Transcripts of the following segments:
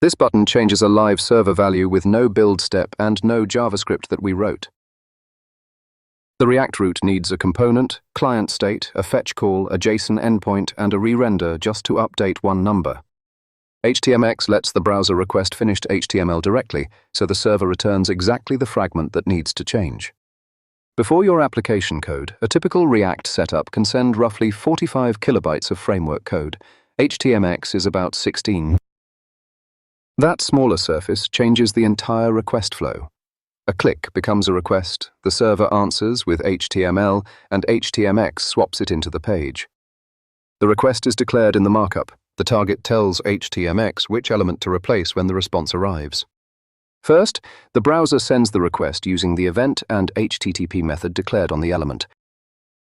This button changes a live server value with no build step and no JavaScript that we wrote. The React route needs a component, client state, a fetch call, a JSON endpoint, and a re-render just to update one number. HTMX lets the browser request finished HTML directly, so the server returns exactly the fragment that needs to change. Before your application code, a typical React setup can send roughly 45 kilobytes of framework code. HTMX is about 16. That smaller surface changes the entire request flow. A click becomes a request, the server answers with HTML, and HTMX swaps it into the page. The request is declared in the markup. The target tells HTMX which element to replace when the response arrives. First, the browser sends the request using the event and HTTP method declared on the element.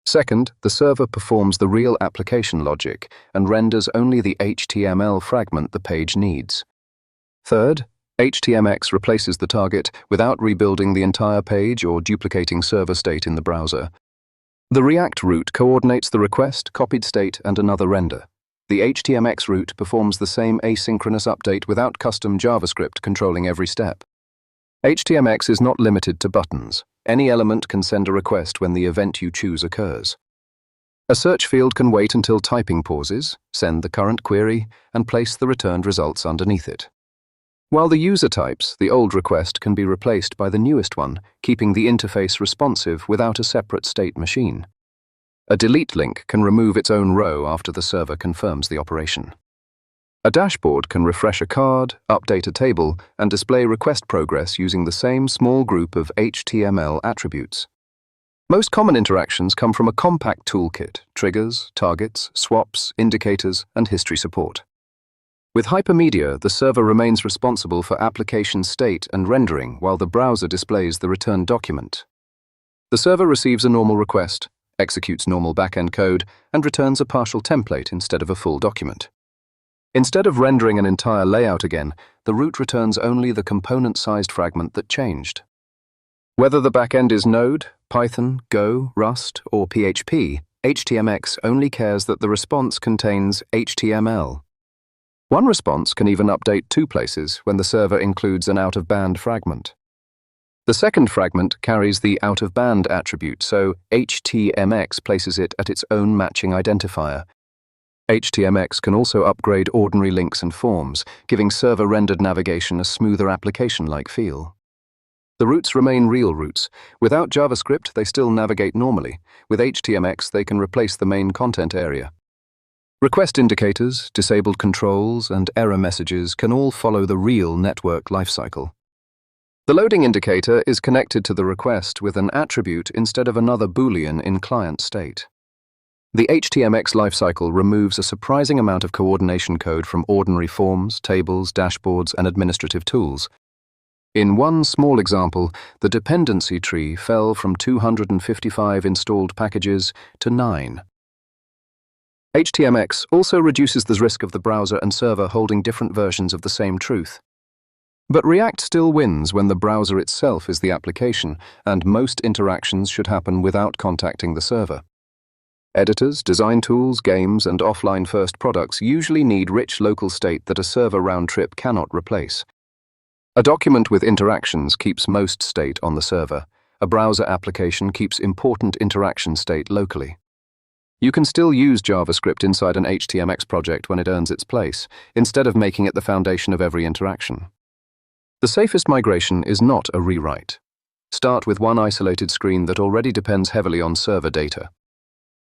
Second, the server performs the real application logic and renders only the HTML fragment the page needs. Third, HTMX replaces the target without rebuilding the entire page or duplicating server state in the browser. The React route coordinates the request, copied state, and another render. The HTMX route performs the same asynchronous update without custom JavaScript controlling every step. HTMX is not limited to buttons. Any element can send a request when the event you choose occurs. A search field can wait until typing pauses, send the current query, and place the returned results underneath it. While the user types, the old request can be replaced by the newest one, keeping the interface responsive without a separate state machine. A delete link can remove its own row after the server confirms the operation. A dashboard can refresh a card, update a table, and display request progress using the same small group of HTML attributes. Most common interactions come from a compact toolkit: triggers, targets, swaps, indicators, and history support. With Hypermedia, the server remains responsible for application state and rendering while the browser displays the returned document. The server receives a normal request, executes normal backend code, and returns a partial template instead of a full document. Instead of rendering an entire layout again, the route returns only the component-sized fragment that changed. Whether the backend is Node, Python, Go, Rust, or PHP, HTMX only cares that the response contains HTML. One response can even update two places when the server includes an out-of-band fragment. The second fragment carries the out-of-band attribute, so HTMX places it at its own matching identifier. HTMX can also upgrade ordinary links and forms, giving server-rendered navigation a smoother application-like feel. The routes remain real routes. Without JavaScript, they still navigate normally. With HTMX, they can replace the main content area. Request indicators, disabled controls, and error messages can all follow the real network lifecycle. The loading indicator is connected to the request with an attribute instead of another Boolean in client state. The HTMX lifecycle removes a surprising amount of coordination code from ordinary forms, tables, dashboards, and administrative tools. In one small example, the dependency tree fell from 255 installed packages to 9. HTMX also reduces the risk of the browser and server holding different versions of the same truth. But React still wins when the browser itself is the application, and most interactions should happen without contacting the server. Editors, design tools, games, and offline-first products usually need rich local state that a server round-trip cannot replace. A document with interactions keeps most state on the server. A browser application keeps important interaction state locally. You can still use JavaScript inside an HTMX project when it earns its place, instead of making it the foundation of every interaction. The safest migration is not a rewrite. Start with one isolated screen that already depends heavily on server data.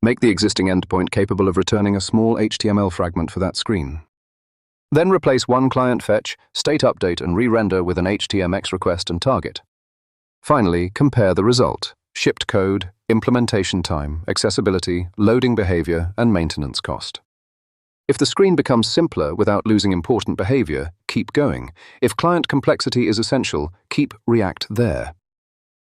Make the existing endpoint capable of returning a small HTML fragment for that screen. Then replace one client fetch, state update, and re-render with an HTMX request and target. Finally, compare the result: shipped code, implementation time, accessibility, loading behavior, and maintenance cost. If the screen becomes simpler without losing important behavior, keep going. If client complexity is essential, keep React there.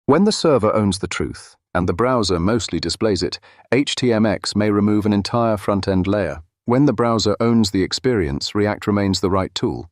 When the server owns the truth, and the browser mostly displays it, HTMX may remove an entire front-end layer. When the browser owns the experience, React remains the right tool.